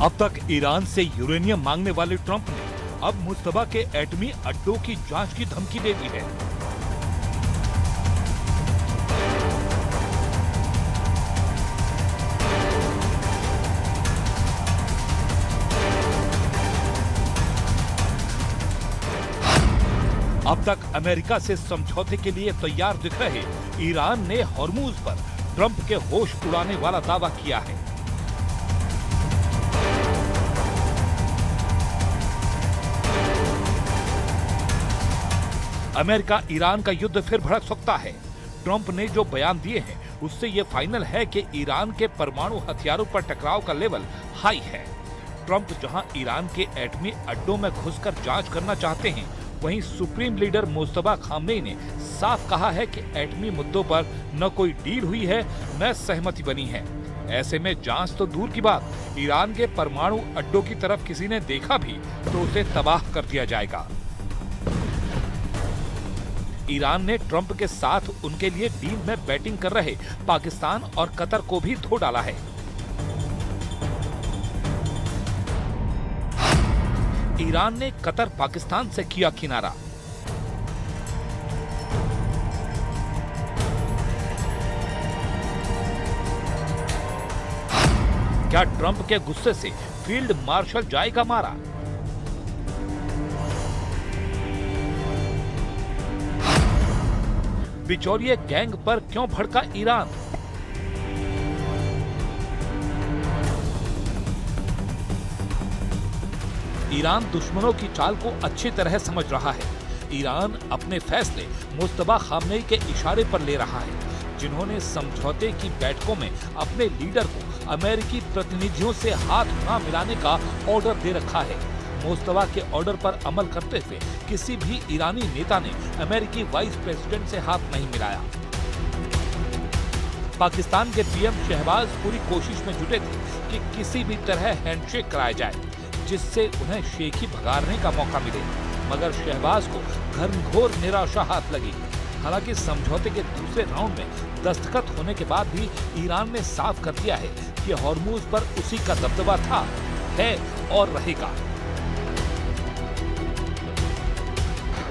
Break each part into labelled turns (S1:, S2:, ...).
S1: अब तक ईरान से यूरेनियम मांगने वाले ट्रंप ने अब मुश्तबा के एटमी अड्डों की जांच की धमकी दे दी है। अब तक अमेरिका से समझौते के लिए तैयार दिख रहे ईरान ने हॉर्मूज पर ट्रंप के होश उड़ाने वाला दावा किया है। अमेरिका ईरान का युद्ध फिर भड़क सकता है। ट्रंप ने जो बयान दिए हैं उससे ये फाइनल है कि ईरान के परमाणु हथियारों पर टकराव का लेवल हाई है। ट्रंप जहां ईरान के एटमी अड्डों में घुसकर जांच करना चाहते हैं, वहीं सुप्रीम लीडर मुस्तफा खामनेई ने साफ कहा है कि एटमी मुद्दों पर न कोई डील हुई है न सहमति बनी है। ऐसे में जांच तो दूर की बात, ईरान के परमाणु अड्डों की तरफ किसी ने देखा भी तो उसे तबाह कर दिया जाएगा। ईरान ने ट्रंप के साथ उनके लिए डील में बैटिंग कर रहे पाकिस्तान और कतर को भी धो डाला है। ईरान ने कतर पाकिस्तान से किया किनारा। क्या ट्रंप के गुस्से से फील्ड मार्शल जाएगा मारा? बिचौलिए गैंग पर क्यों भड़का ईरान? ईरान दुश्मनों की चाल को अच्छी तरह समझ रहा है। ईरान अपने फैसले मुस्तफा खामनेई के इशारे पर ले रहा है, जिन्होंने समझौते की बैठकों में अपने लीडर को अमेरिकी प्रतिनिधियों से हाथ न मिलाने का ऑर्डर दे रखा है। मुस्तफा के ऑर्डर पर अमल करते हुए किसी भी ईरानी नेता ने अमेरिकी वाइस प्रेसिडेंट से हाथ नहीं मिलाया। पाकिस्तान के पीएम शहबाज पूरी कोशिश में जुटे थे कि किसी भी तरह हैंडशेक कराया जाए, जिससे उन्हें शेखी भगाड़ने का मौका मिले, मगर शहबाज को घनघोर निराशा हाथ लगी। हालांकि समझौते के दूसरे राउंड में दस्तखत होने के बाद भी ईरान ने साफ कर दिया है कि हॉर्मूज पर उसी का दबदबा था, है और रहेगा।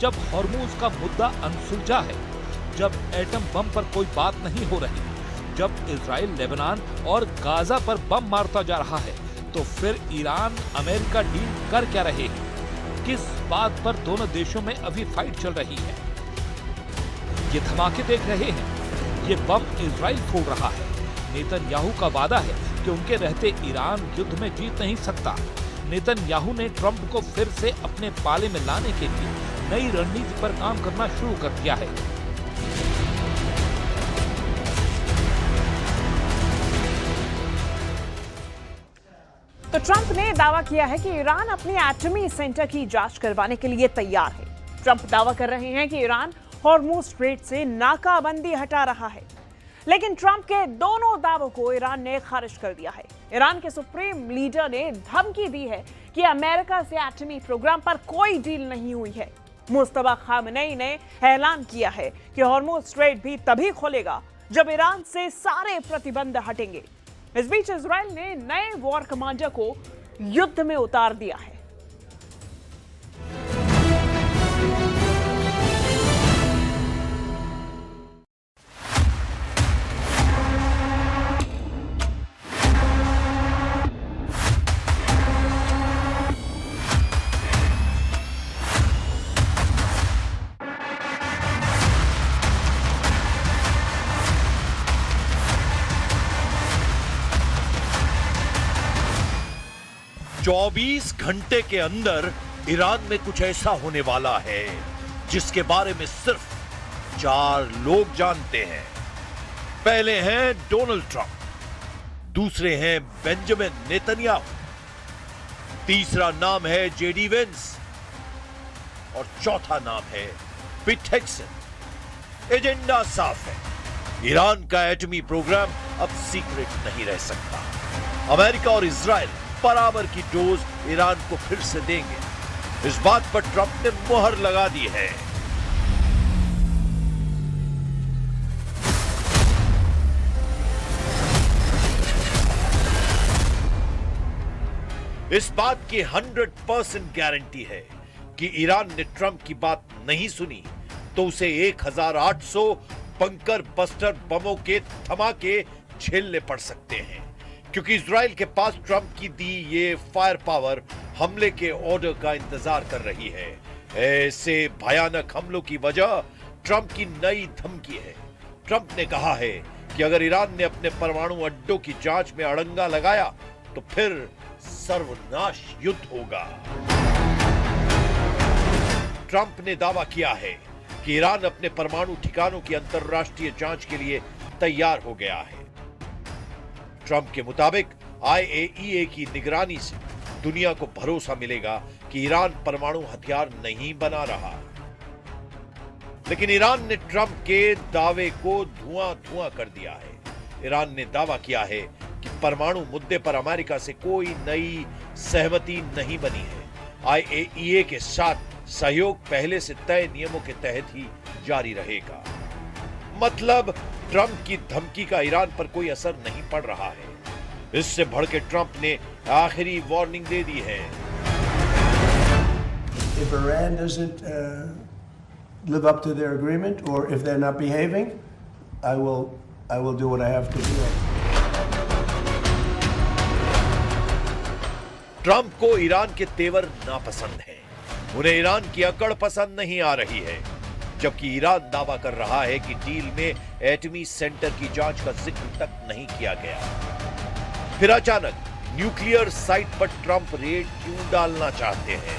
S1: जब हॉर्मूज का मुद्दा अनसुलझा है, जब एटम बम पर कोई बात नहीं हो रही, जब इजराइल लेबनान और गाजा पर बम मारता जा रहा है, तो फिर ईरान अमेरिका डील कर क्या रहे हैं? किस बात पर दोनों देशों में अभी फाइट चल रही है? ये धमाके देख रहे हैं, ये बम इजराइल फोड़ रहा है। नेतन्याहू का वादा है कि उनके रहते ईरान युद्ध में जीत नहीं सकता। नेतन्याहू ने ट्रंप को फिर से अपने पाले में लाने के लिए नई रणनीति पर काम करना शुरू कर दिया है।
S2: तो ट्रंप ने दावा किया है कि ईरान अपनी एटमी सेंटर की जांच करवाने के लिए तैयार है। ट्रंप दावा कर रहे हैं कि ईरान हॉर्मूज स्ट्रेट से नाकाबंदी हटा रहा है, लेकिन ट्रंप के दोनों दावों को ईरान ने खारिज कर दिया है। ईरान के सुप्रीम लीडर ने धमकी दी है कि अमेरिका से एटमी प्रोग्राम पर कोई डील नहीं हुई है। मुस्तफा खामनेई ने ऐलान किया है कि हॉर्मूज स्ट्रेट भी तभी खोलेगा जब ईरान से सारे प्रतिबंध हटेंगे। इस बीच इजराइल ने नए वॉर कमांडर को युद्ध में उतार दिया है।
S3: चौबीस घंटे के अंदर ईरान में कुछ ऐसा होने वाला है जिसके बारे में सिर्फ 4 लोग जानते हैं। पहले हैं डोनाल्ड ट्रंप, दूसरे हैं बेंजामिन नेतन्याहू, तीसरा नाम है जेडी वेंस और चौथा नाम है पिट हेग्सेन। एजेंडा साफ है, ईरान का एटमी प्रोग्राम अब सीक्रेट नहीं रह सकता। अमेरिका और इजराइल बराबर की डोज ईरान को फिर से देंगे, इस बात पर ट्रंप ने मुहर लगा दी है। इस बात की 100% गारंटी है कि ईरान ने ट्रंप की बात नहीं सुनी तो उसे 1800 बंकर बस्टर बमों के धमाके झेलने पड़ सकते हैं, क्योंकि इजराइल के पास ट्रंप की दी ये फायर पावर हमले के ऑर्डर का इंतजार कर रही है। ऐसे भयानक हमलों की वजह ट्रंप की नई धमकी है। ट्रंप ने कहा है कि अगर ईरान ने अपने परमाणु अड्डों की जांच में अड़ंगा लगाया तो फिर सर्वनाश युद्ध होगा। ट्रंप ने दावा किया है कि ईरान अपने परमाणु ठिकानों की अंतर्राष्ट्रीय जांच के लिए तैयार हो गया है। ट्रंप के मुताबिक IAEA की निगरानी से दुनिया को भरोसा मिलेगा कि ईरान परमाणु हथियार नहीं बना रहा। लेकिन ईरान ने ट्रंप के दावे को धुआं-धुआं कर दिया है। ईरान ने दावा किया है कि परमाणु मुद्दे पर अमेरिका से कोई नई सहमति नहीं बनी है। IAEA के साथ सहयोग पहले से तय नियमों के तहत ही जारी रहेगा। मतलब ट्रंप की धमकी का ईरान पर कोई असर नहीं पड़ रहा है। इससे भड़के ट्रंप ने आखिरी वार्निंग दे दी है।
S4: If Iran doesn't live up to their agreement, or if they're not behaving, I will do what I have to do.
S3: Trump को ईरान के तेवर नापसंद हैं। उन्हें ईरान की अकड़ पसंद नहीं आ रही है, जबकि ईरान दावा कर रहा है कि डील में एटमी सेंटर की जांच का जिक्र तक नहीं किया गया। फिर अचानक न्यूक्लियर साइट पर ट्रंप रेड क्यों डालना चाहते हैं?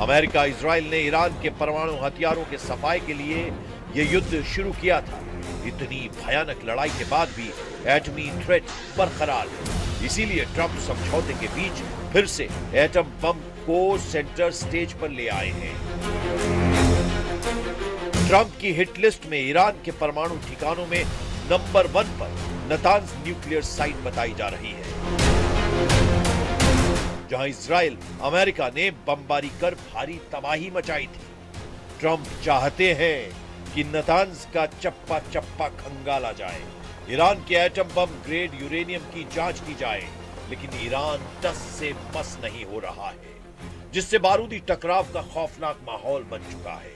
S3: अमेरिका इजराइल ने ईरान के परमाणु हथियारों के सफाई के लिए यह युद्ध शुरू किया था। इतनी भयानक लड़ाई के बाद भी एटमी थ्रेट बरकरार है। इसीलिए ट्रंप समझौते के बीच फिर से एटम बम को सेंटर स्टेज पर ले आए हैं। ट्रंप की हिट लिस्ट में ईरान के परमाणु ठिकानों में नंबर 1 पर नतान्ज न्यूक्लियर साइट बताई जा रही है, जहां इजराइल अमेरिका ने बमबारी कर भारी तबाही मचाई थी। ट्रंप चाहते हैं कि नतान्ज का चप्पा चप्पा खंगाला जाए, ईरान के एटम बम ग्रेड यूरेनियम की जांच की जाए, लेकिन ईरान टस से मस नहीं हो रहा है, जिससे बारूदी टकराव का खौफनाक माहौल बन चुका है,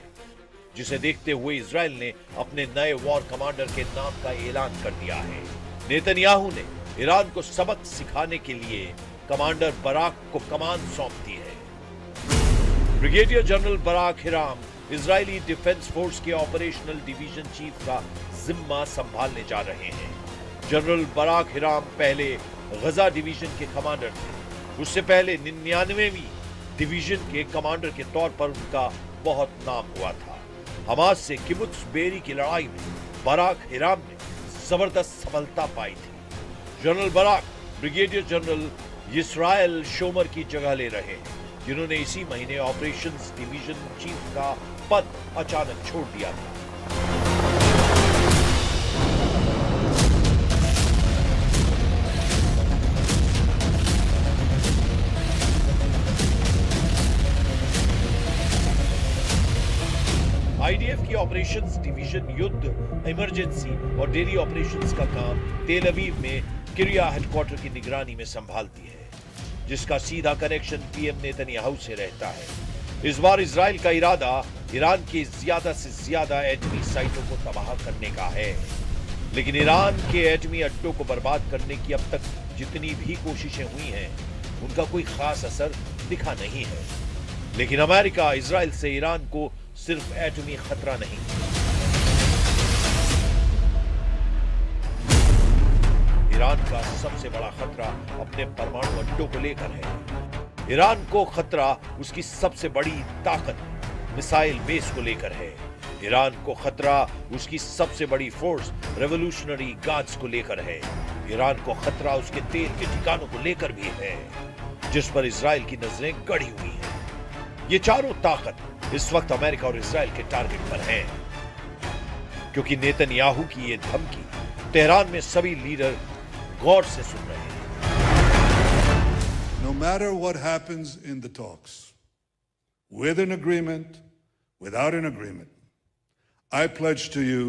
S3: जिसे देखते हुए इजराइल ने अपने नए वॉर कमांडर के नाम का ऐलान कर दिया है। नेतन्याहू ने ईरान को सबक सिखाने के लिए कमांडर बराक को कमान सौंप दी है। Brigadier general Barak Hiram Israeli defence force के ऑपरेशनल डिवीजन चीफ का जिम्मा संभालने जा रहे हैं। जनरल बराक हिराम पहले गजा डिवीजन के कमांडर थे। उससे पहले 99वीं डिवीजन के कमांडर के तौर पर उनका बहुत नाम हुआ था। हमास से किबुत्स बेरी की लड़ाई में बराक हिराम ने जबरदस्त सफलता पाई थी। General Barak brigadier general Israel Shomer की जगह ले रहे हैं, जिन्होंने इसी महीने ऑपरेशंस डिवीजन चीफ का पद अचानक छोड़ दिया था। आईडीएफ की ऑपरेशंस डिवीजन युद्ध, इमरजेंसी और डेली ऑपरेशंस का काम तेल अवीव में किरिया हेडक्वार्टर की निगरानी में संभालती है, जिसका सीधा कनेक्शन पीएम नेतन्याहू से रहता है। इस बार इजराइल का इरादा ईरान की ज्यादा से ज्यादा एटमी साइटों को तबाह करने का है, लेकिन ईरान के एटमी अड्डों को बर्बाद करने की अब तक जितनी भी कोशिशें हुई हैं, उनका कोई खास असर दिखा नहीं है। लेकिन अमेरिका इजराइल से ईरान को सिर्फ एटमी खतरा नहीं, ईरान का सबसे बड़ा खतरा अपने परमाणु अड्डों को लेकर है। ईरान को खतरा उसकी सबसे बड़ी ताकत मिसाइल बेस को लेकर है। ईरान को खतरा उसकी सबसे बड़ी फोर्स रेवोल्यूशनरी गार्ड्स को लेकर है। ईरान को खतरा उसके तेल के ठिकानों को लेकर भी है, जिस पर इजराइल की नजरें गड़ी हुई हैं। ये चारों ताकत इस वक्त अमेरिका और इजराइल के टारगेट पर हैं, क्योंकि नेतन्याहू की ये धमकी तेहरान में सभी लीडर गौर से सुन रहे हैं।
S5: No matter what happens in the talks, with an agreement, without an agreement, I pledge to you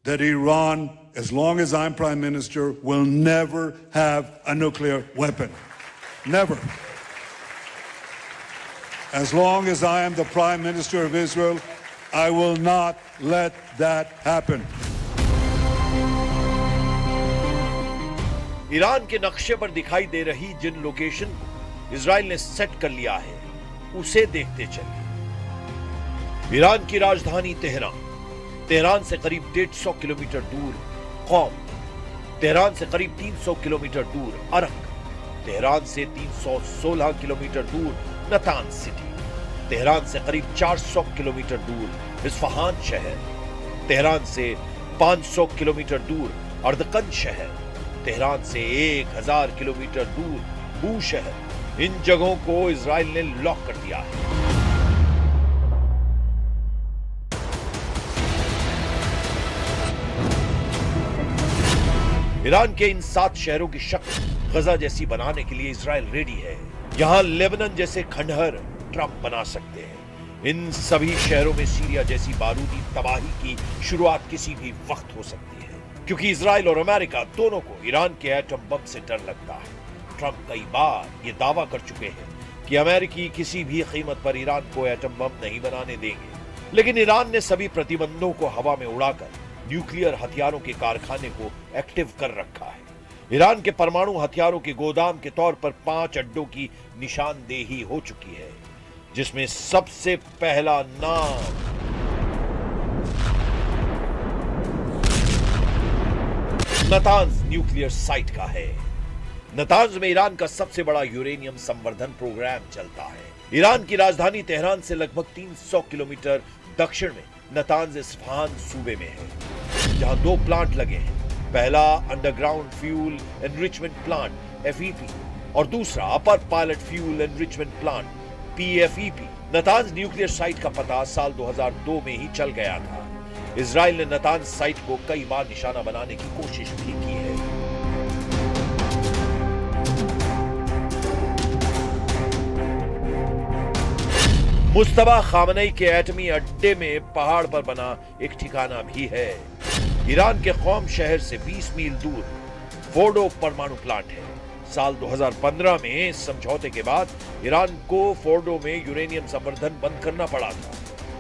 S5: that Iran, as long as I'm Prime Minister, will never have a nuclear weapon. Never. As long as I am the Prime Minister of Israel, I will not let that happen.
S3: Iran के नक्शे पर दिखाई दे रही जिन location को Israel ने set कर लिया है, उसे देखते चलिए। ईरान की राजधानी तेहरान से करीब 150 किलोमीटर दूर कौम, तेहरान से करीब 300 किलोमीटर दूर अरक, तेहरान से 316 किलोमीटर दूर नतांज सिटी, तेहरान से करीब 400 किलोमीटर दूर इस्फहान शहर, तेहरान से 500 किलोमीटर दूर अर्दकन शहर, तेहरान से 1000 किलोमीटर दूर बू शहर। इन जगहों को इजराइल ने लॉक कर दिया है। ईरान के इन 7 शहरों की शक्ल गजा जैसी बनाने के लिए इजराइल रेडी है। यहां लेबनान जैसे खंडहर ट्रंप बना सकते हैं। इन सभी शहरों में सीरिया जैसी बारूदी तबाही की शुरुआत किसी भी वक्त हो सकती है, क्योंकि इजराइल और अमेरिका दोनों को ईरान के एटम बम से डर लगता है। ट्रंप कई बार ये दावा कर चुके हैं कि अमेरिकी किसी भी कीमत पर ईरान को एटम बम नहीं बनाने देंगे, लेकिन ईरान ने सभी प्रतिबंधों को हवा में उड़ाकर न्यूक्लियर हथियारों के कारखाने को एक्टिव कर रखा है। ईरान के परमाणु हथियारों के गोदाम के तौर पर 5 अड्डों की निशानदेही हो चुकी है, जिसमें सबसे पहला नाम नतांज न्यूक्लियर साइट का है। नतांज में ईरान का सबसे बड़ा यूरेनियम संवर्धन प्रोग्राम चलता है। ईरान की राजधानी तेहरान से लगभग 300 किलोमीटर दक्षिण में नतांज इस्फहान सूबे में है, जहां 2 प्लांट लगे हैं। पहला underground fuel enrichment plant FEP और दूसरा upper pilot fuel enrichment plant PFEP। Natanz nuclear site का पता साल 2002 में ही चल गया था। इजराइल ने नतांज साइट को कई बार निशाना बनाने की कोशिश भी की है। मुस्तफा खामनेई के एटमी अड्डे में पहाड़ पर बना एक ठिकाना भी है। ईरान के कौम शहर से 20 मील दूर फोर्डो परमाणु प्लांट है। साल 2015 में समझौते के बाद ईरान को फोर्डो में यूरेनियम संवर्धन बंद करना पड़ा था।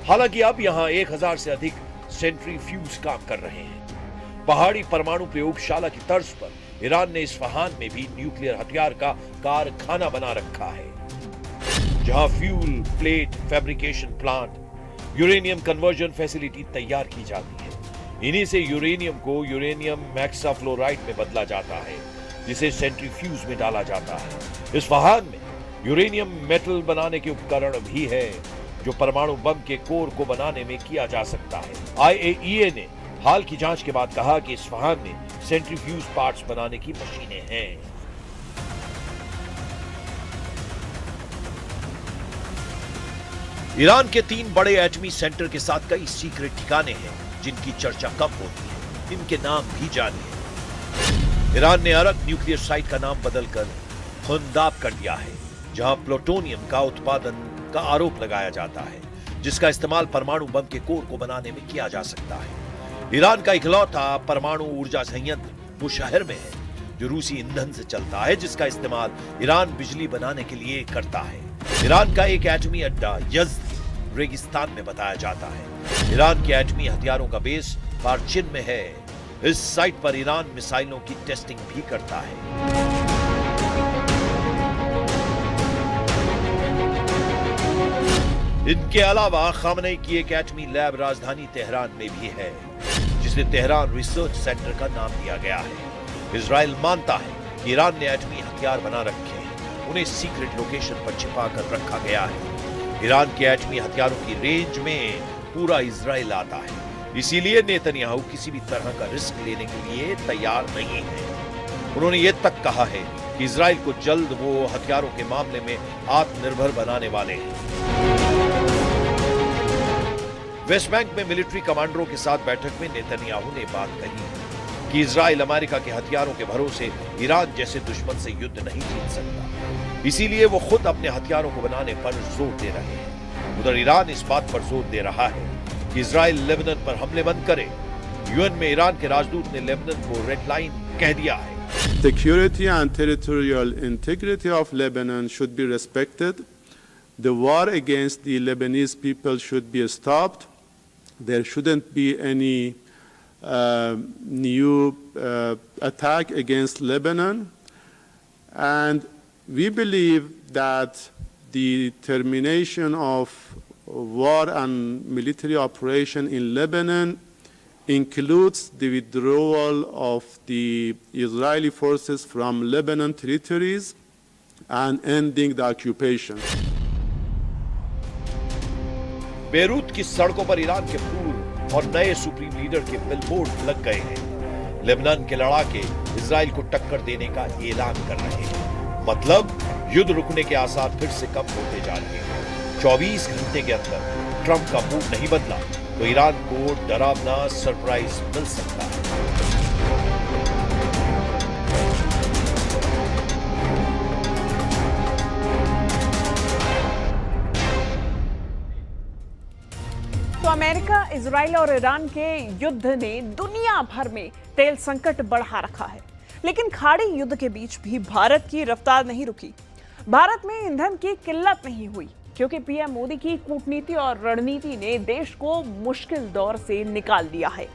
S3: हालांकि अब यहां 1000 से अधिक सेंट्रीफ्यूज काम कर रहे हैं। पहाड़ी परमाणु प्रयोगशाला की तर्ज पर ईरान ने इस्फहान में भी न्यूक्लियर हथियार का कारखाना बना रखा है, जहां fuel plate fabrication plant, uranium conversion facility तैयार की जाती है। इन्हीं से यूरेनियम को यूरेनियम हेक्साफ्लोराइड में बदला जाता है, जिसे सेंट्रीफ्यूज में डाला जाता है। इस्फहान में यूरेनियम मेटल बनाने के उपकरण भी है, जो परमाणु बम के कोर को बनाने में किया जा सकता है। IAEA ने हाल की जांच के बाद कहा कि इस्फहान में सेंट्रीफ्यूज पार्ट्स बनाने की मशीनें हैं। ईरान के 3 बड़े एटमी सेंटर के साथ कई सीक्रेट ठिकाने हैं, जिनकी चर्चा कम होती है। इनके नाम भी जानिए। ईरान ने अरक न्यूक्लियर साइट का नाम बदलकर खुंदाब कर दिया है, जहां प्लूटोनियम का उत्पादन का आरोप लगाया जाता है, जिसका इस्तेमाल परमाणु बम के कोर को बनाने में किया जा सकता है। ईरान का इकलौता परमाणु ऊर्जा संयंत्र बुशहर में है, जो रूसी ईंधन से चलता है, जिसका इस्तेमाल ईरान बिजली बनाने के लिए करता है। ईरान का एक एटमी अड्डा यज़्द रेगिस्तान में बताया जाता है। ईरान के एटमी हथियारों का बेस पार्चिन में है। इस साइट पर ईरान मिसाइलों की टेस्टिंग भी करता है। इनके अलावा खामनेई की एक एटमी लैब राजधानी तेहरान में भी है, जिसे तेहरान रिसर्च सेंटर का नाम दिया गया है। इजराइल मानता है कि ईरान ने एटमी हथियार बना रखे हैं, उन्हें सीक्रेट लोकेशन पर छिपा कर रखा गया है। ईरान के एटमी हथियारों की रेंज में पूरा इजराइल आता है, इसीलिए नेतन्याहू किसी भी तरह का रिस्क लेने के लिए तैयार नहीं है। उन्होंने ये तक कहा है कि इजराइल को जल्द वो हथियारों के मामले में आत्मनिर्भर बनाने वाले हैं। वेस्ट बैंक में मिलिट्री कमांडरों के साथ बैठक में नेतन्याहू ने बात कही कि इजराइल अमेरिका के हथियारों के भरोसे ईरान जैसे दुश्मन से युद्ध नहीं जीत सकता, इसीलिए वो खुद अपने हथियारों को बनाने पर जोर दे रहे हैं। उधर ईरान इस बात पर जोर दे रहा है कि इजराइल लेबनान पर हमले बंद करे। यूएन में ईरान के राजदूत ने लेबनान को रेड लाइन कह दिया है।
S6: Security and territorial integrity of Lebanon should be respected. The war against the Lebanese people should be stopped. There shouldn't be any new attack against Lebanon. And we believe that the termination of war and military operation in Lebanon includes the withdrawal of the Israeli forces from Lebanon territories and ending the occupation.
S3: Beirut की सड़कों पर Iran के पूर्व और नए supreme leader के billboard लग गए हैं। लेबनान के लड़ाके इजराइल को टक्कर देने का ऐलान कर रहे हैं। मतलब युद्ध रुकने के आसार फिर से कम होते जा रहे हैं। 24 घंटे के अंदर ट्रंप का मूड नहीं बदला तो ईरान को डरावना सरप्राइज मिल सकता है।
S2: तो अमेरिका, इजराइल और ईरान के युद्ध ने दुनिया भर में तेल संकट बढ़ा रखा है, लेकिन खाड़ी युद्ध के बीच भी भारत की रफ्तार नहीं रुकी। भारत में ईंधन की किल्लत नहीं हुई क्योंकि पीएम मोदी की कूटनीति और रणनीति ने देश को मुश्किल दौर से निकाल दिया है।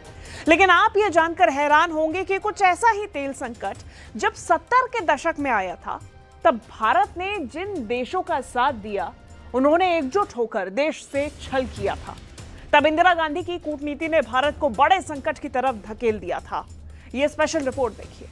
S2: लेकिन आप ये जानकर हैरान होंगे कि कुछ ऐसा ही तेल संकट जब 70 के दशक में आया था, तब भारत ने जिन देशों का साथ दिया उन्होंने एकजुट होकर देश से छल किया था। तब इंदिरा गांधी की कूटनीति ने भारत को बड़े संकट की तरफ धकेल दिया था। ये स्पेशल रिपोर्ट देखिए।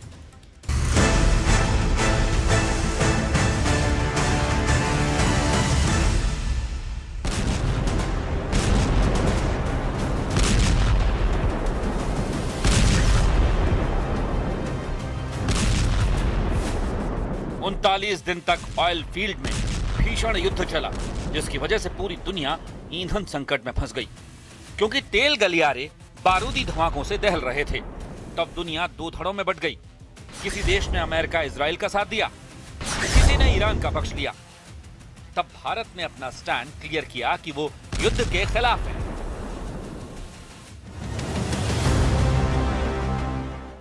S7: उनतालीस दिन तक ऑयल फील्ड में भीषण युद्ध चला, जिसकी वजह से पूरी दुनिया ईंधन संकट में फंस गई क्योंकि तेल गलियारे बारूदी धमाकों से दहल रहे थे। तब दुनिया दो धड़ों में बट गई। किसी देश ने अमेरिका, इजराइल का साथ दिया, किसी ने ईरान का पक्ष लिया। तब भारत ने अपना स्टैंड क्लियर किया कि वो युद्ध के खिलाफ है।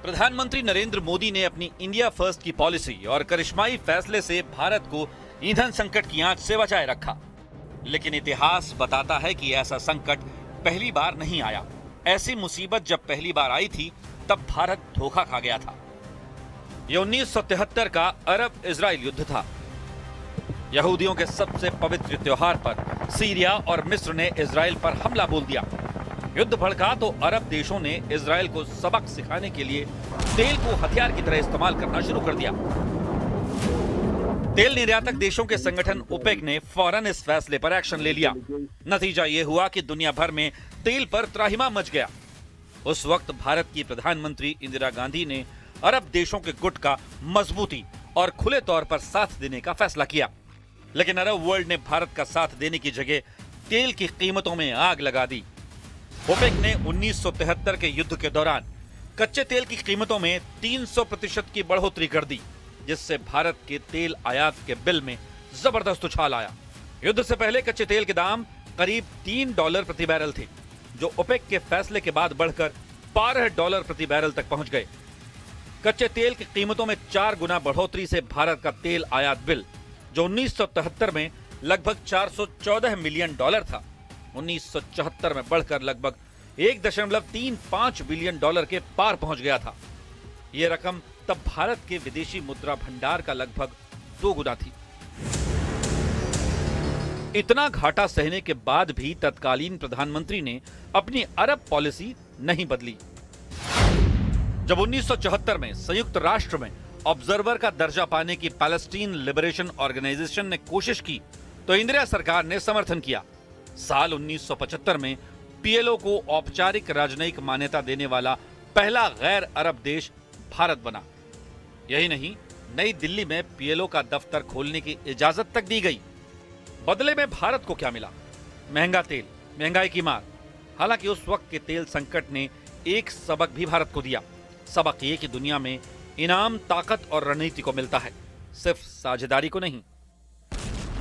S7: प्रधानमंत्री नरेंद्र मोदी ने अपनी इंडिया फर्स्ट की पॉलिसी और करिश्माई फैसले से भारत को ईंधन संकट की आंच से बचाए रखा। लेकिन इतिहास बताता है कि ऐसा संकट पहली बार नहीं आया। ऐसी मुसीबत जब पहली बार आई थी तब भारत धोखा खा गया था। यह 1973 का अरब इजराइल युद्ध था। यहूदियों के सबसे पवित्र त्योहार पर सीरिया और मिस्र ने इजराइल पर हमला बोल दिया। युद्ध भड़का तो अरब देशों ने इजराइल को सबक सिखाने के लिए तेल को हथियार की तरह इस्तेमाल करना शुरू कर दिया। तेल निर्यातक देशों के संगठन ओपेक ने फौरन इस फैसले पर एक्शन ले लिया। नतीजा यह हुआ कि दुनिया भर में तेल पर त्राहिमाम मच गया। उस वक्त भारत की प्रधानमंत्री इंदिरा गांधी ने अरब देशों के गुट का मजबूती और खुले तौर पर साथ देने का फैसला किया। लेकिन अरब वर्ल्ड ने भारत का साथ देने की जगह तेल की कीमतों में आग लगा दी। ओपेक ने 1973 के युद्ध के दौरान कच्चे तेल की कीमतों में 300% की बढ़ोतरी कर दी, जिससे भारत के तेल आयात के बिल में जबरदस्त उछाल आया। युद्ध से पहले कच्चे तेल के दाम करीब $3 प्रति बैरल थे, जो ओपेक के फैसले के बाद बढ़कर $12 प्रति बैरल तक पहुंच गए। कच्चे तेल की कीमतों में 4 गुना बढ़ोतरी से भारत का तेल आयात बिल, जो 1973 में लगभग $414 मिलियन था, 1974 में बढ़कर लगभग $1.35 बिलियन के पार पहुंच गया था। यह रकम तब भारत के विदेशी मुद्रा भंडार का लगभग 2 गुना थी। इतना घाटा सहने के बाद भी तत्कालीन प्रधानमंत्री ने अपनी अरब पॉलिसी नहीं बदली। जब 1974 में संयुक्त राष्ट्र में ऑब्जर्वर का दर्जा पाने की पैलेस्टीन लिबरेशन ऑर्गेनाइजेशन ने कोशिश की तो इंदिरा सरकार ने समर्थन किया। साल 1975 में पीएलओ को औपचारिक राजनयिक मान्यता देने वाला पहला गैर अरब देश भारत बना। यही नहीं, नई दिल्ली में पीएलओ का दफ्तर खोलने की इजाजत तक दी गई। बदले में भारत को क्या मिला? महंगा तेल, महंगाई की मार। हालांकि उस वक्त के तेल संकट ने एक सबक भी भारत को दिया। सबक ये कि दुनिया में इनाम ताकत और रणनीति को मिलता है, सिर्फ साझेदारी को नहीं।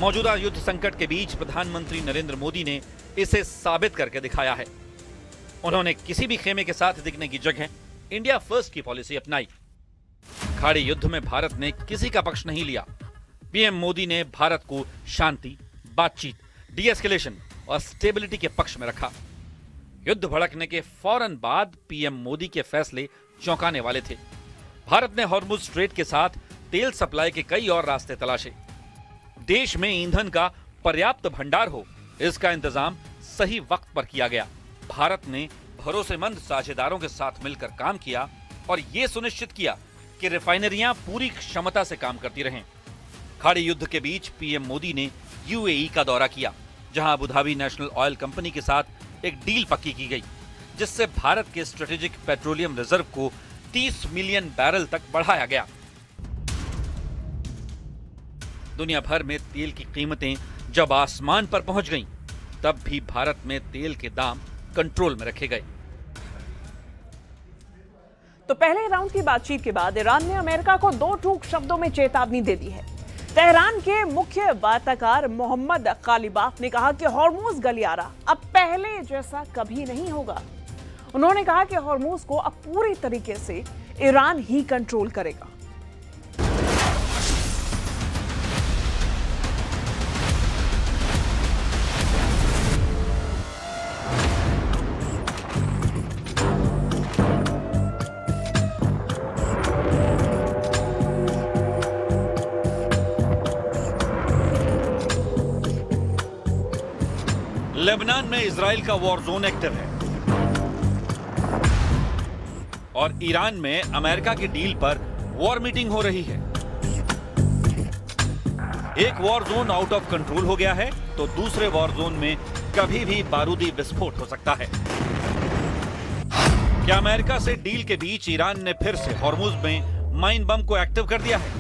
S7: मौजूदा युद्ध संकट के बीच प्रधानमंत्री नरेंद्र मोदी ने इसे साबित करके दिखाया है। उन्होंने किसी भी खेमे के साथ दिखने की जगह इंडिया फर्स्ट की पॉलिसी अपनाई। खाड़ी युद्ध में भारत ने किसी का पक्ष नहीं लिया। पीएम मोदी ने भारत को शांति, बातचीत, डीएस्केलेशन और स्टेबिलिटी के पक्ष में रखा। युद्ध भड़कने के फौरन बाद पीएम मोदी के फैसले चौंकाने वाले थे। भारत ने हॉर्मुज स्ट्रेट के साथ तेल सप्लाई के कई और रास्ते तलाशे। देश में ईंधन का पर्याप्त भंडार हो, इसका इंतजाम सही वक्त पर किया गया। भारत ने भरोसेमंद साझेदारों के साथ मिलकर काम किया और यह सुनिश्चित किया कि रिफाइनरियां पूरी क्षमता से काम करती रहें। खाड़ी युद्ध के बीच पीएम मोदी ने यूएई का दौरा किया, जहां Abu Dhabi national oil company के साथ एक डील पक्की की गई, जिससे भारत के स्ट्रेटेजिक पेट्रोलियम रिजर्व को 30 मिलियन बैरल तक बढ़ाया गया। दुनिया भर में तेल की कीमतें जब आसमान पर पहुंच गईं, तब भी भारत में तेल के दाम कंट्रोल में रखे गए।
S2: तो पहले राउंड की बातचीत के बाद ईरान ने अमेरिका को 2 टूक शब्दों में चेतावनी दे दी है। तेहरान के मुख्य वार्ताकार मोहम्मद कालिबाफ ने कहा कि हॉर्मुज गलियारा अब पहले जैसा कभी नहीं होगा। उन्होंने कहा कि हॉर्मुज को अब पूरी तरीके से ईरान ही कंट्रोल करेगा।
S7: लेबनान में इजराइल का वॉर जोन एक्टिव है और ईरान में अमेरिका की डील पर वॉर मीटिंग हो रही है। एक war zone out of control हो गया है तो दूसरे वॉर जोन में कभी भी बारूदी विस्फोट हो सकता है। क्या अमेरिका से डील के बीच ईरान ने फिर से हॉर्मुज में माइन बम को एक्टिव कर दिया है?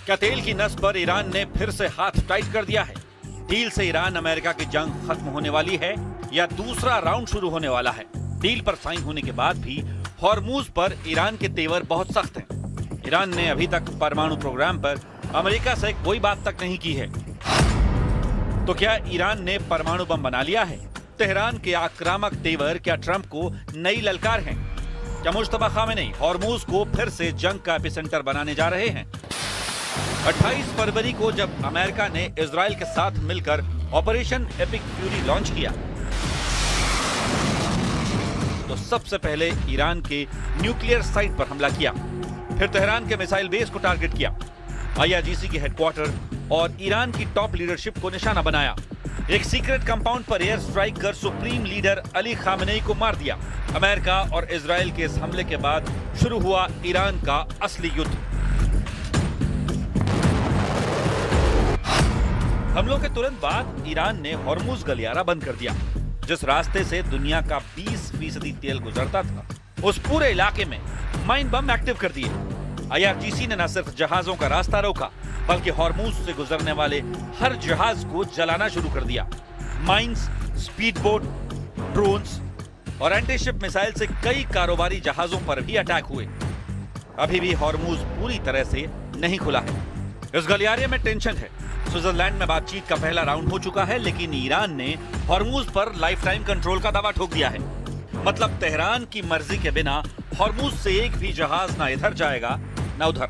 S7: क्या तेल की नस पर ईरान ने फिर से हाथ टाइट कर दिया है? डील से ईरान अमेरिका की जंग खत्म होने वाली है या दूसरा राउंड शुरू होने वाला है? डील पर साइन होने के बाद भी हॉर्मुज पर ईरान के तेवर बहुत सख्त हैं। ईरान ने अभी तक परमाणु प्रोग्राम पर अमेरिका से कोई बात तक नहीं की है। तो क्या ईरान ने परमाणु बम बना लिया है? तेहरान के आक्रामक तेवर क्या ट्रंप को नई ललकार हैं? क्या मुश्तबा खामेनी हॉर्मुज को फिर से जंग का एपिसेंटर बनाने जा रहे हैं? 28 फरवरी को जब अमेरिका ने इजराइल के साथ मिलकर ऑपरेशन एपिक फ्यूरी लॉन्च किया तो सबसे पहले ईरान के न्यूक्लियर साइट पर हमला किया, फिर तेहरान के मिसाइल बेस को टारगेट किया, आईआरजीसी के हेडक्वार्टर और ईरान की टॉप लीडरशिप को निशाना बनाया। एक सीक्रेट कंपाउंड पर एयर स्ट्राइक कर सुप्रीम लीडर अली खामेनी को मार दिया। अमेरिका और इजराइल के इस हमले के बाद शुरू हुआ ईरान का असली युद्ध। हमलों के तुरंत बाद ईरान ने हॉर्मुज गलियारा बंद कर दिया, जिस रास्ते से दुनिया का 20% तेल गुजरता था। उस पूरे इलाके में माइन बम एक्टिव कर दिए। आईआरजीसी ने न सिर्फ जहाजों का रास्ता रोका, बल्कि हॉर्मुज से गुजरने वाले हर जहाज को जलाना शुरू कर दिया। माइंस, स्पीड बोट, ड्रोन्स और एंटीशिप मिसाइल से कई कारोबारी जहाजों पर भी अटैक हुए। अभी भी हॉर्मुज पूरी तरह से नहीं खुला है। इस गलियारे में टेंशन है। स्विट्जरलैंड में बातचीत का पहला राउंड हो चुका है, लेकिन ईरान ने हॉर्मुज पर लाइफ टाइम कंट्रोल का दावा ठोक दिया है। मतलब तेहरान की मर्जी के बिना हॉर्मुज से एक भी जहाज ना इधर जाएगा ना उधर।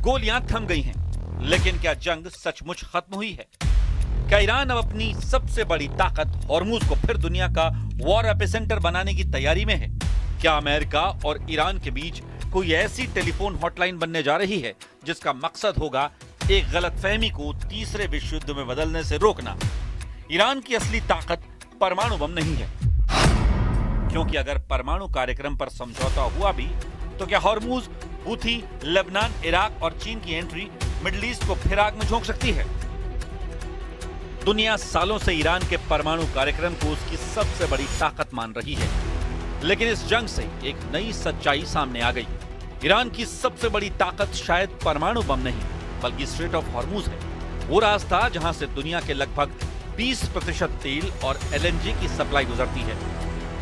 S7: गोलियां थम गई हैं, लेकिन क्या जंग सचमुच खत्म हुई है? क्या ईरान अब अपनी सबसे बड़ी ताकत हॉर्मुज को फिर दुनिया का वॉर एपिसेंटर बनाने की तैयारी में है? क्या अमेरिका और ईरान के बीच कोई ऐसी टेलीफोन हॉटलाइन बनने जा रही है जिसका मकसद होगा एक गलतफहमी को तीसरे विश्व युद्ध में बदलने से रोकना? ईरान की असली ताकत परमाणु बम नहीं है, क्योंकि अगर परमाणु कार्यक्रम पर समझौता हुआ भी तो क्या हॉर्मुज, हूथी, लेबनान, इराक और चीन की एंट्री मिडिल ईस्ट को फिर आग में झोंक सकती है? दुनिया सालों से ईरान के परमाणु कार्यक्रम को उसकी सबसे बड़ी ताकत मान रही है, लेकिन इस जंग से एक नई सच्चाई सामने आ गई। ईरान की सबसे बड़ी ताकत शायद परमाणु बम नहीं बल्कि स्ट्रेट ऑफ हॉर्मुज है, वो रास्ता जहां से दुनिया के लगभग 20% तेल और एलएनजी की सप्लाई गुजरती है।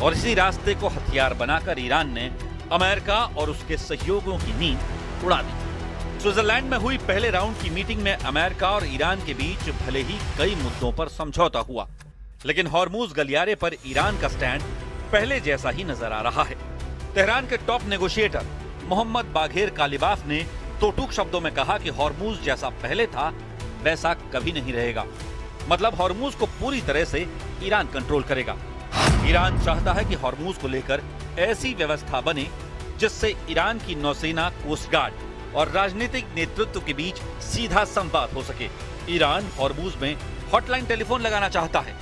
S7: और इसी रास्ते को हथियार बनाकर ईरान ने अमेरिका और उसके सहयोगियों की नींद उड़ा दी। स्विट्जरलैंड में हुई पहले राउंड की मीटिंग में अमेरिका और ईरान के बीच भले ही कई मुद्दों पर समझौता हुआ, लेकिन हॉर्मुज गलियारे पर ईरान का स्टैंड पहले जैसा ही नजर आ रहा है। तेहरान के टॉप नेगोशिएटर मोहम्मद बाघेर कालिबाफ ने तो टूक शब्दों में कहा कि हॉर्मुज जैसा पहले था वैसा कभी नहीं रहेगा। मतलब हॉर्मुज को पूरी तरह से ईरान कंट्रोल करेगा। ईरान चाहता है कि हॉर्मुज को लेकर ऐसी व्यवस्था बने जिससे ईरान की नौसेना, कोस्ट गार्ड और राजनीतिक नेतृत्व के बीच सीधा संवाद हो सके। ईरान हॉर्मुज में हॉटलाइन टेलीफोन लगाना चाहता है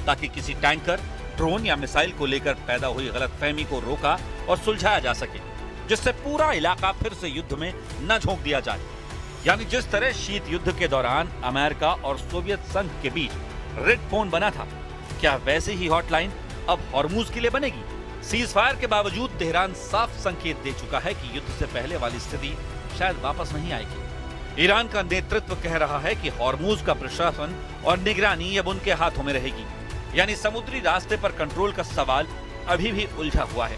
S7: ताकि किसी टैंकर, ड्रोन या मिसाइल को लेकर पैदा हुई गलतफहमी को रोका और सुलझाया जा सके, जिससे पूरा इलाका फिर से युद्ध में न झोंक दिया जाए। यानी जिस तरह शीत युद्ध के दौरान अमेरिका और सोवियत संघ के बीच रेड फोन बना था, क्या वैसे ही हॉटलाइन अब हॉर्मुज के लिए बनेगी? सीज फायर के बावजूद तेहरान साफ संकेत दे चुका है कि युद्ध से पहले वाली स्थिति शायद वापस नहीं आएगी। ईरान का नेतृत्व कह रहा है कि हॉर्मुज का प्रशासन और निगरानी अब उनके हाथों में रहेगी। यानी समुद्री रास्ते पर कंट्रोल का सवाल अभी भी उलझा हुआ है।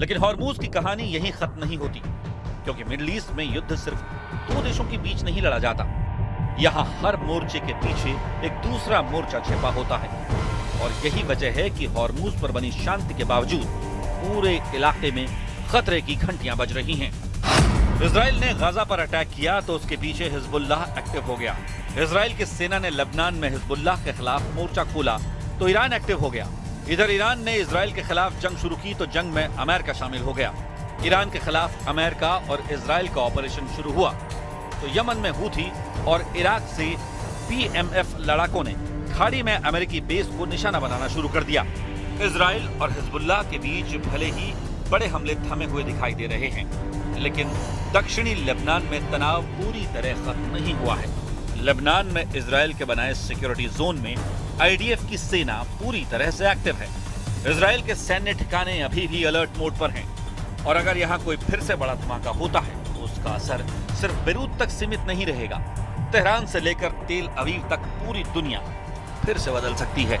S7: लेकिन हॉर्मुज की कहानी यहीं खत्म नहीं होती, क्योंकि मिडिल ईस्ट में युद्ध सिर्फ दो देशों के बीच नहीं लड़ा जाता। यहाँ हर मोर्चे के पीछे एक दूसरा मोर्चा छिपा होता है, और यही वजह है कि हॉर्मुज पर बनी शांति के बावजूद पूरे इलाके में खतरे की घंटियां बज रही हैं। इजराइल ने गाजा पर अटैक किया तो उसके पीछे हिजबुल्लाह एक्टिव हो गया। इजराइल की सेना ने लेबनान में हिजबुल्लाह के खिलाफ मोर्चा खोला तो ईरान एक्टिव हो गया। इधर ईरान ने इजराइल के खिलाफ जंग शुरू की तो जंग में अमेरिका शामिल हो गया। ईरान के खिलाफ अमेरिका और इजराइल का ऑपरेशन शुरू हुआ तो यमन में हूथी और इराक से PMF लड़ाकों ने खाड़ी में अमेरिकी बेस को निशाना बनाना शुरू कर दिया। इजराइल और हिजबुल्लाह के बीच भले ही बड़े हमले थमे हुए दिखाई दे रहे हैं, लेकिन दक्षिणी लेबनान में तनाव पूरी तरह खत्म नहीं हुआ है। लेबनान में इजराइल के बनाए सिक्योरिटी जोन में IDF की सेना पूरी तरह से एक्टिव है। इजराइल के सैन्य ठिकाने अभी भी अलर्ट मोड पर हैं, और अगर यहाँ कोई फिर से बड़ा धमाका होता है तो उसका असर सिर्फ बेरूत तक सीमित नहीं रहेगा। तेहरान से लेकर तेल अवीव तक पूरी दुनिया फिर से बदल सकती है।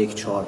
S8: 1، 4،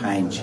S8: 5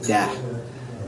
S8: 10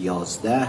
S8: 11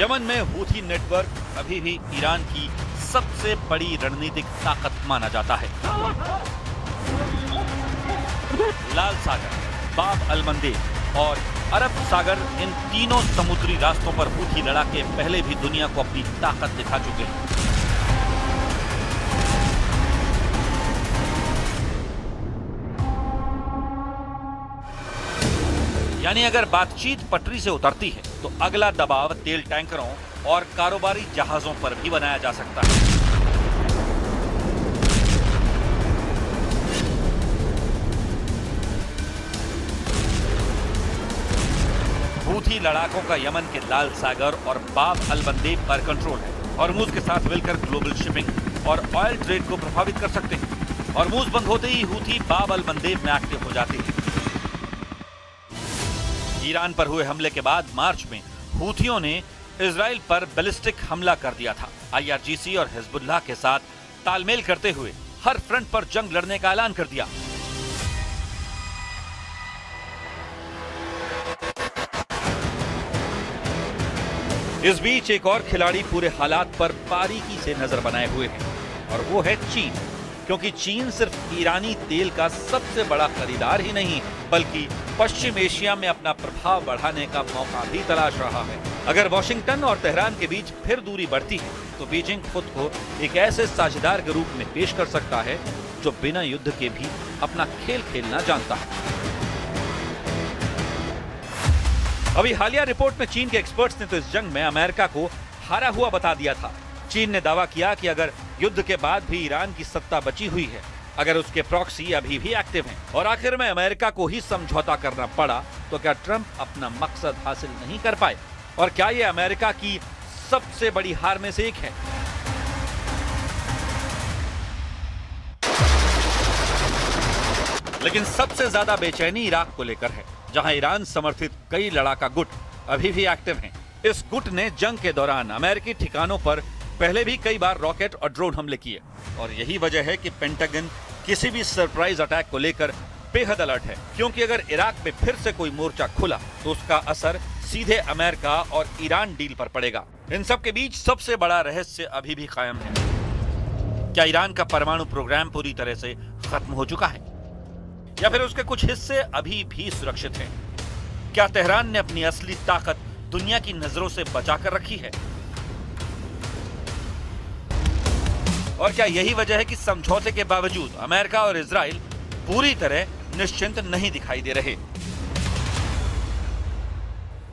S7: यमन में हूथी नेटवर्क अभी भी ईरान की सबसे बड़ी रणनीतिक ताकत माना जाता है। लाल सागर, बाब अल मंदेब और अरब सागर, इन तीनों समुद्री रास्तों पर हूथी लड़ाके पहले भी दुनिया को अपनी ताकत दिखा चुके हैं। यानी अगर बातचीत पटरी से उतरती है तो अगला दबाव तेल टैंकरों और कारोबारी जहाजों पर भी बनाया जा सकता है। हूथी लड़ाकों का यमन के लाल सागर और बाब अल मंदेब पर कंट्रोल है। हॉर्मूज के साथ मिलकर ग्लोबल शिपिंग और ऑयल ट्रेड को प्रभावित कर सकते हैं। हॉर्मूज बंद होते ही हूथी बाब अल मंदेब में एक्टिव हो जाते हैं। ईरान पर हुए हमले के बाद मार्च में हूथियों ने इजराइल पर बैलिस्टिक हमला कर दिया था। IRGC और हिजबुल्लाह के साथ तालमेल करते हुए हर फ्रंट पर जंग लड़ने का ऐलान कर दिया। इस बीच एक और खिलाड़ी पूरे हालात पर बारीकी से नजर बनाए हुए है और वो है चीन, क्योंकि चीन सिर्फ ईरानी तेल का सबसे बड़ा खरीदार ही नहीं बल्कि पश्चिम एशिया में अपना प्रभाव बढ़ाने का मौका भी तलाश रहा है। अगर वॉशिंगटन और तेहरान के बीच फिर दूरी बढ़ती है तो बीजिंग खुद को एक ऐसे साझेदार के रूप में पेश कर सकता है जो बिना युद्ध के भी अपना खेल खेलना जानता है। अभी हालिया रिपोर्ट में चीन के एक्सपर्ट्स ने तो इस जंग में अमेरिका को हारा हुआ बता दिया था। चीन ने दावा किया कि अगर युद्ध के बाद भी ईरान की सत्ता बची हुई है, अगर उसके प्रॉक्सी अभी भी एक्टिव हैं और आखिर में अमेरिका को ही समझौता करना पड़ा, तो क्या ट्रंप अपना मकसद हासिल नहीं कर पाए? और क्या ये अमेरिका की सबसे बड़ी हार में से एक है? लेकिन सबसे ज्यादा बेचैनी इराक को लेकर है, जहां ईरान समर्थित कई लड़ाका गुट अभी भी एक्टिव हैं। इस गुट ने जंग के दौरान अमेरिकी ठिकानों पर पहले भी कई बार रॉकेट और ड्रोन हमले किए और यही वजह है कि पेंटागन किसी भी सरप्राइज अटैक को लेकर बेहद अलर्ट है, क्योंकि अगर इराक में फिर से कोई मोर्चा खुला तो उसका असर सीधे अमेरिका और ईरान डील पर पड़ेगा। इन सब के बीच सबसे बड़ा रहस्य अभी भी कायम है। क्या ईरान का परमाणु प्रोग्राम पूरी तरह से खत्म हो चुका है या फिर उसके कुछ हिस्से अभी भी सुरक्षित हैं? क्या तेहरान ने अपनी असली ताकत दुनिया की नजरों से बचा कर रखी है? और क्या यही वजह है कि समझौते के बावजूद अमेरिका और इजराइल पूरी तरह निश्चिंत नहीं दिखाई दे रहे?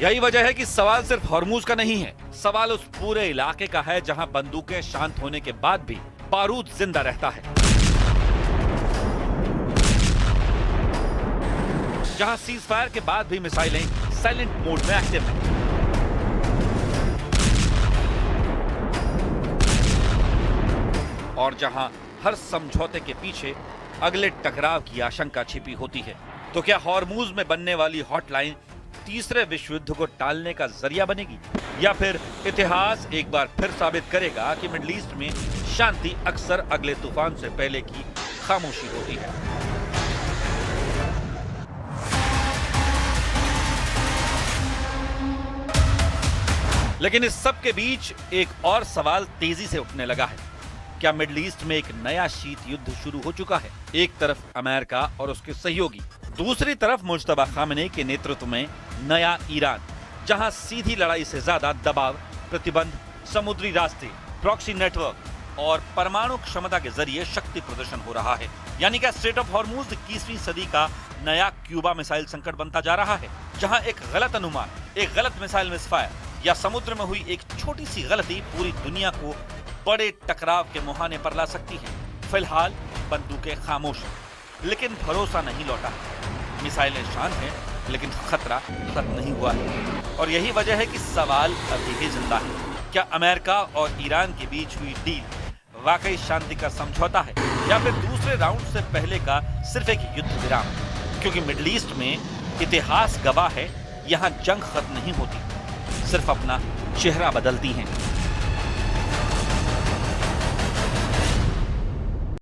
S7: यही वजह है कि सवाल सिर्फ हॉर्मूज का नहीं है, सवाल उस पूरे इलाके का है जहां बंदूकें शांत होने के बाद भी बारूद जिंदा रहता है, जहां सीज फायर के बाद भी मिसाइलें साइलेंट मोड में एक्टिव हैं। और जहां हर समझौते के पीछे अगले टकराव की आशंका छिपी होती है। तो क्या हॉर्मूज में बनने वाली हॉटलाइन तीसरे विश्व युद्ध को टालने का जरिया बनेगी, या फिर इतिहास एक बार फिर साबित करेगा कि मिडिल ईस्ट में शांति अक्सर अगले तूफान से पहले की खामोशी होती है? लेकिन इस सब के बीच एक और सवाल तेजी से उठने लगा है। क्या मिडिल ईस्ट में एक नया शीत युद्ध शुरू हो चुका है? एक तरफ अमेरिका और उसके सहयोगी, दूसरी तरफ मुज्तबा खामेनी के नेतृत्व में नया ईरान, जहां सीधी लड़ाई से ज्यादा दबाव, प्रतिबंध, समुद्री रास्ते, प्रॉक्सी नेटवर्क और परमाणु क्षमता के जरिए शक्ति प्रदर्शन हो रहा है। यानी क्या स्ट्रेट ऑफ हॉर्मूज 21वीं सदी का नया क्यूबा मिसाइल संकट बनता जा रहा है, जहां एक गलत अनुमान, एक गलत मिसाइल मिसफायर या समुद्र में हुई एक छोटी सी गलती पूरी दुनिया को बड़े टकराव के मुहाने पर ला सकती है? फिलहाल बंदूकें खामोश हैं, लेकिन भरोसा नहीं लौटा है। मिसाइलें शांत हैं, लेकिन खतरा खत्म नहीं हुआ है। और यही वजह है कि सवाल अभी भी जिंदा है। क्या अमेरिका और ईरान के बीच हुई डील वाकई शांति का समझौता है, या फिर दूसरे राउंड से पहले का सिर्फ एक युद्ध विराम? क्योंकि मिडिल ईस्ट में इतिहास गवाह है, यहाँ जंग खत्म नहीं होती, सिर्फ अपना चेहरा बदलती हैं।